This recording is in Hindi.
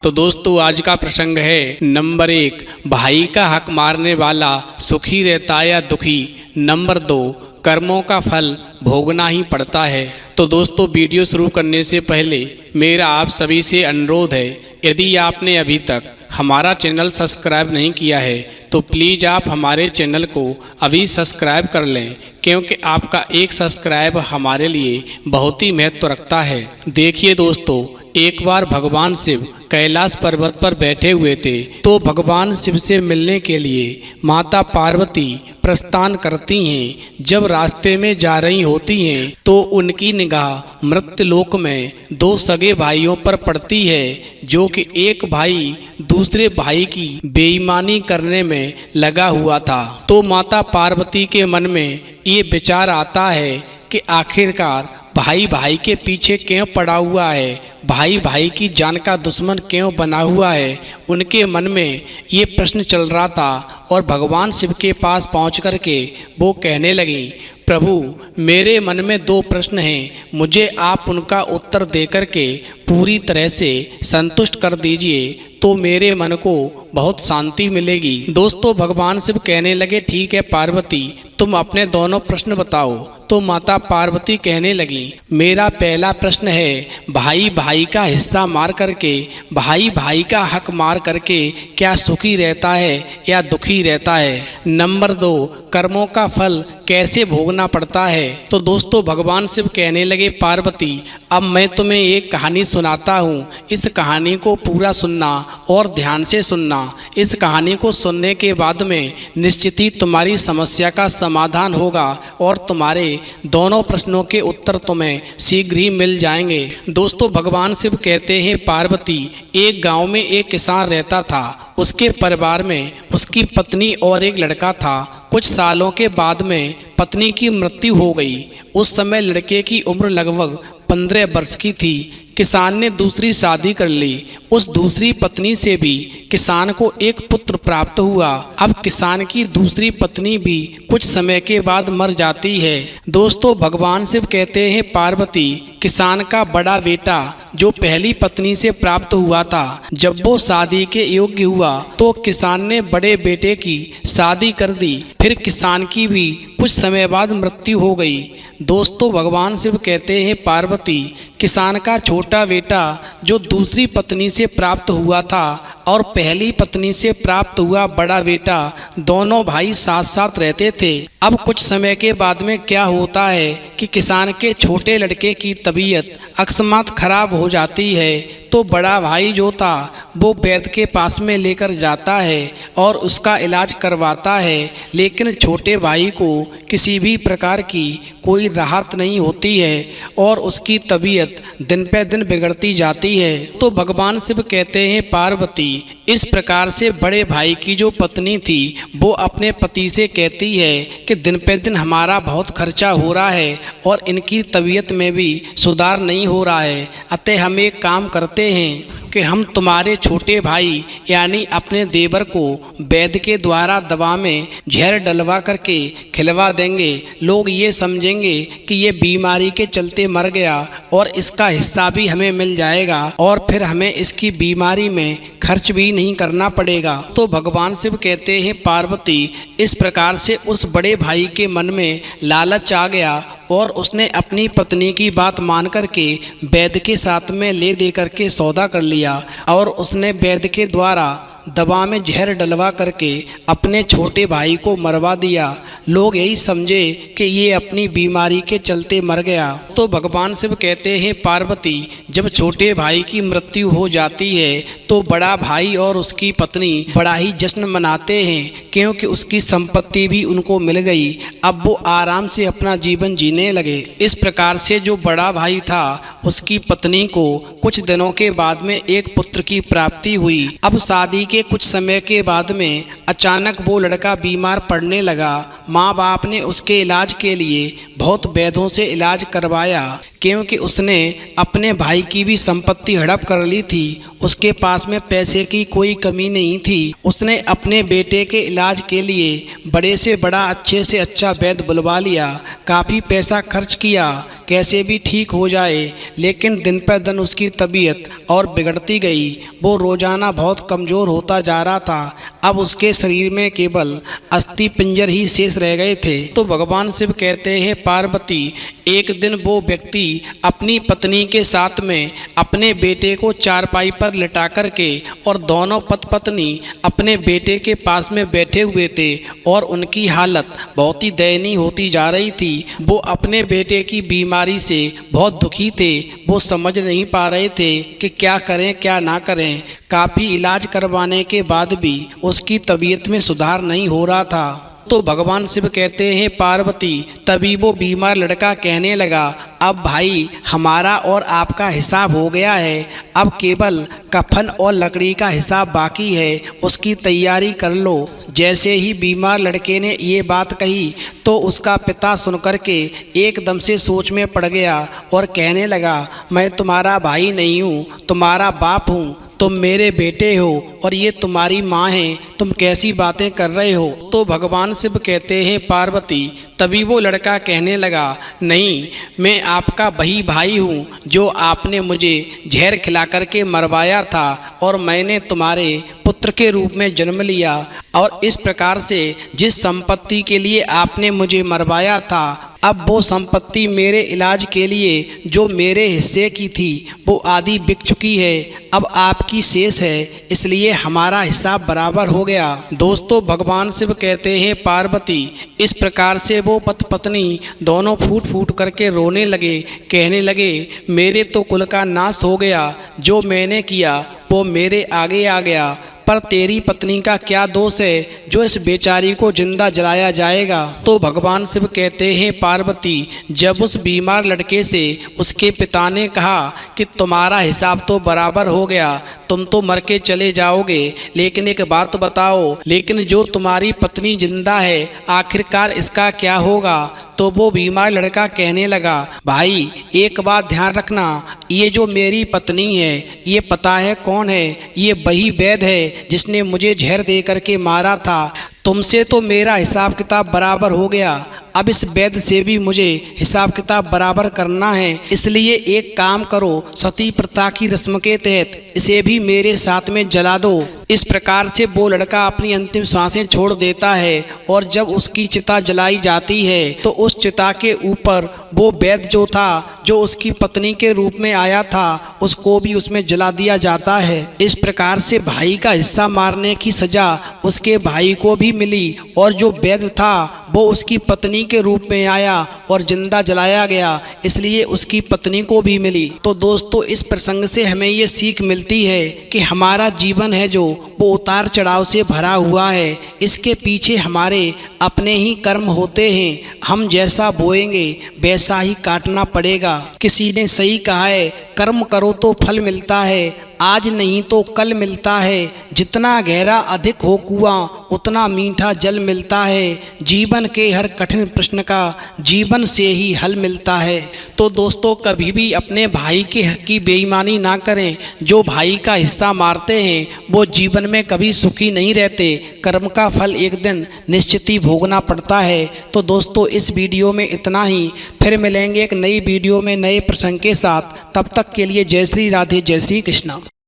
तो दोस्तों आज का प्रसंग है नंबर 1, भाई का हक मारने वाला सुखी रहता या दुखी। नंबर 2, कर्मों का फल भोगना ही पड़ता है। तो दोस्तों वीडियो शुरू करने से पहले मेरा आप सभी से अनुरोध है, यदि आपने अभी तक हमारा चैनल सब्सक्राइब नहीं किया है तो प्लीज़ आप हमारे चैनल को अभी सब्सक्राइब कर लें, क्योंकि आपका एक सब्सक्राइब हमारे लिए बहुत ही महत्व रखता है। देखिए दोस्तों, एक बार भगवान शिव कैलाश पर्वत पर बैठे हुए थे, तो भगवान शिव से मिलने के लिए माता पार्वती प्रस्थान करती हैं। जब रास्ते में जा रही होती हैं तो उनकी निगाह मृत्युलोक में 2 सगे भाइयों पर पड़ती है, जो कि एक भाई दूसरे भाई की बेईमानी करने में लगा हुआ था। तो माता पार्वती के मन में ये विचार आता है कि आखिरकार भाई भाई के पीछे क्यों पड़ा हुआ है, भाई भाई की जान का दुश्मन क्यों बना हुआ है। उनके मन में ये प्रश्न चल रहा था और भगवान शिव के पास पहुंच कर के वो कहने लगी, प्रभु मेरे मन में 2 प्रश्न हैं, मुझे आप उनका उत्तर देकर के पूरी तरह से संतुष्ट कर दीजिए तो मेरे मन को बहुत शांति मिलेगी। दोस्तों भगवान शिव कहने लगे, ठीक है पार्वती, तुम अपने दोनों प्रश्न बताओ। तो माता पार्वती कहने लगी, मेरा पहला प्रश्न है, भाई भाई का हिस्सा मार करके, भाई भाई का हक मार करके क्या सुखी रहता है या दुखी रहता है। नंबर 2, कर्मों का फल कैसे भोगना पड़ता है। तो दोस्तों भगवान शिव कहने लगे, पार्वती अब मैं तुम्हें एक कहानी सुनाता हूँ, इस कहानी को पूरा सुनना और ध्यान से सुनना। इस कहानी को सुनने के बाद में निश्चित ही तुम्हारी समस्या का समाधान होगा और तुम्हारे दोनों प्रश्नों के उत्तर तुम्हें शीघ्र ही मिल जाएंगे। दोस्तों भगवान शिव कहते हैं, पार्वती एक गांव में एक किसान रहता था, उसके परिवार में उसकी पत्नी और एक लड़का था। कुछ सालों के बाद में पत्नी की मृत्यु हो गई। उस समय लड़के की उम्र लगभग 15 वर्ष की थी। किसान ने दूसरी शादी कर ली। उस दूसरी पत्नी से भी किसान को एक पुत्र प्राप्त हुआ। अब किसान की दूसरी पत्नी भी कुछ समय के बाद मर जाती है। दोस्तों भगवान शिव कहते हैं, पार्वती किसान का बड़ा बेटा जो पहली पत्नी से प्राप्त हुआ था, जब वो शादी के योग्य हुआ तो किसान ने बड़े बेटे की शादी कर दी। फिर किसान की भी कुछ समय बाद मृत्यु हो गई। दोस्तों भगवान शिव कहते हैं, पार्वती किसान का छोटा बेटा जो दूसरी पत्नी से प्राप्त हुआ था और पहली पत्नी से प्राप्त हुआ बड़ा बेटा, दोनों भाई साथ साथ रहते थे। अब कुछ समय के बाद में क्या होता है कि किसान के छोटे लड़के की तबीयत अकस्मात खराब हो जाती है। तो बड़ा भाई जो था वो वैद्य के पास में लेकर जाता है और उसका इलाज करवाता है, लेकिन छोटे भाई को किसी भी प्रकार की कोई राहत नहीं होती है और उसकी तबीयत दिन पे दिन बिगड़ती जाती है। तो भगवान शिव कहते हैं, पार्वती इस प्रकार से बड़े भाई की जो पत्नी थी वो अपने पति से कहती है कि दिन पे दिन हमारा बहुत खर्चा हो रहा है और इनकी तबीयत में भी सुधार नहीं हो रहा है, अतः हम एक काम करते हैं कि हम तुम्हारे छोटे भाई यानी अपने देवर को वैद्य के द्वारा दवा में जहर डलवा करके खिलवा देंगे। लोग ये समझेंगे कि ये बीमारी के चलते मर गया और इसका हिस्सा भी हमें मिल जाएगा और फिर हमें इसकी बीमारी में खर्च भी नहीं करना पड़ेगा। तो भगवान शिव कहते हैं, पार्वती इस प्रकार से उस बड़े भाई के मन में लालच आ गया और उसने अपनी पत्नी की बात मान करके वैद्य के साथ में ले दे करके सौदा कर लिया और उसने वैद्य के द्वारा दवा में जहर डलवा करके अपने छोटे भाई को मरवा दिया। लोग यही समझे कि ये अपनी बीमारी के चलते मर गया। तो भगवान शिव कहते हैं, पार्वती जब छोटे भाई की मृत्यु हो जाती है तो बड़ा भाई और उसकी पत्नी बड़ा ही जश्न मनाते हैं, क्योंकि उसकी संपत्ति भी उनको मिल गई। अब वो आराम से अपना जीवन जीने लगे। इस प्रकार से जो बड़ा भाई था उसकी पत्नी को कुछ दिनों के बाद में एक पुत्र की प्राप्ति हुई। अब शादी के कुछ समय के बाद में अचानक वो लड़का बीमार पड़ने लगा। माँ बाप ने उसके इलाज के लिए बहुत वैद्यों से इलाज करवाया, क्योंकि उसने अपने भाई की भी संपत्ति हड़प कर ली थी। उसके पास में पैसे की कोई कमी नहीं थी। उसने अपने बेटे के इलाज के लिए बड़े से बड़ा अच्छे से अच्छा वैद्य बुलवा लिया, काफ़ी पैसा खर्च किया कैसे भी ठीक हो जाए, लेकिन दिन पर दिन उसकी तबीयत और बिगड़ती गई। वो रोजाना बहुत कमज़ोर होता जा रहा था। अब उसके शरीर में केवल अस्थि पिंजर ही शेष रह गए थे। तो भगवान शिव कहते हैं पार्वती, एक दिन वो व्यक्ति अपनी पत्नी के साथ में अपने बेटे को चारपाई पर लिटा करके और दोनों पत्नी अपने बेटे के पास में बैठे हुए थे और उनकी हालत बहुत ही दयनीय होती जा रही थी। वो अपने बेटे की बीमारी से बहुत दुखी थे। वो समझ नहीं पा रहे थे कि क्या करें क्या ना करें। काफ़ी इलाज करवाने के बाद भी उसकी तबीयत में सुधार नहीं हो रहा था। तो भगवान शिव कहते हैं पार्वती, तभी वो बीमार लड़का कहने लगा, अब भाई हमारा और आपका हिसाब हो गया है। अब केवल कफन और लकड़ी का हिसाब बाकी है, उसकी तैयारी कर लो। जैसे ही बीमार लड़के ने ये बात कही तो उसका पिता सुनकर के एकदम से सोच में पड़ गया और कहने लगा, मैं तुम्हारा भाई नहीं हूँ, तुम्हारा बाप हूँ। तुम मेरे बेटे हो और ये तुम्हारी माँ है, तुम कैसी बातें कर रहे हो। तो भगवान शिव कहते हैं पार्वती, तभी वो लड़का कहने लगा, नहीं, मैं आपका वही भाई हूँ जो आपने मुझे जहर खिला करके मरवाया था और मैंने तुम्हारे पुत्र के रूप में जन्म लिया। और इस प्रकार से जिस संपत्ति के लिए आपने मुझे मरवाया था, अब वो संपत्ति मेरे इलाज के लिए जो मेरे हिस्से की थी वो आधी बिक चुकी है, अब आपकी शेष है, इसलिए हमारा हिसाब बराबर हो गया। दोस्तों भगवान शिव कहते हैं पार्वती, इस प्रकार से वो पत्नी दोनों फूट फूट करके रोने लगे, कहने लगे, मेरे तो कुल का नाश हो गया, जो मैंने किया वो मेरे आगे आ गया, पर तेरी पत्नी का क्या दोष है जो इस बेचारी को जिंदा जलाया जाएगा। तो भगवान शिव कहते हैं पार्वती, जब उस बीमार लड़के से उसके पिता ने कहा कि तुम्हारा हिसाब तो बराबर हो गया, तुम तो मर के चले जाओगे, लेकिन एक बात बताओ, लेकिन जो तुम्हारी पत्नी जिंदा है आखिरकार इसका क्या होगा। तो वो बीमार लड़का कहने लगा, भाई एक बात ध्यान रखना, ये जो मेरी पत्नी है ये पता है कौन है, ये वही वैद्य है जिसने मुझे जहर दे करके मारा था। तुमसे तो मेरा हिसाब किताब बराबर हो गया, अब इस वैद्य से भी मुझे हिसाब किताब बराबर करना है, इसलिए एक काम करो, सती प्रथा की रस्म के तहत इसे भी मेरे साथ में जला दो। इस प्रकार से वो लड़का अपनी अंतिम सांसें छोड़ देता है और जब उसकी चिता जलाई जाती है तो उस चिता के ऊपर वो वैद्य जो था, जो उसकी पत्नी के रूप में आया था, उसको भी उसमें जला दिया जाता है। इस प्रकार से भाई का हिस्सा मारने की सजा उसके भाई को भी मिली और जो वैद्य था वो उसकी पत्नी के रूप में आया और जिंदा जलाया गया, इसलिए उसकी पत्नी को भी मिली। तो दोस्तों इस प्रसंग से हमें ये सीख मिलती है कि हमारा जीवन है जो वो उतार चढ़ाव से भरा हुआ है, इसके पीछे हमारे अपने ही कर्म होते हैं, हम जैसा बोएंगे वैसा ही काटना पड़ेगा। किसी ने सही कहा है, कर्म करो तो फल मिलता है, आज नहीं तो कल मिलता है, जितना गहरा अधिक हो कुआं उतना मीठा जल मिलता है, जीवन के हर कठिन प्रश्न का जीवन से ही हल मिलता है। तो दोस्तों कभी भी अपने भाई के हक की बेईमानी ना करें, जो भाई का हिस्सा मारते हैं वो जीवन में कभी सुखी नहीं रहते, कर्म का फल एक दिन निश्चित ही भोगना पड़ता है। तो दोस्तों इस वीडियो में इतना ही, फिर मिलेंगे एक नई वीडियो में नए प्रसंग के साथ, तब तक के लिए जय श्री राधे, जय श्री कृष्णा।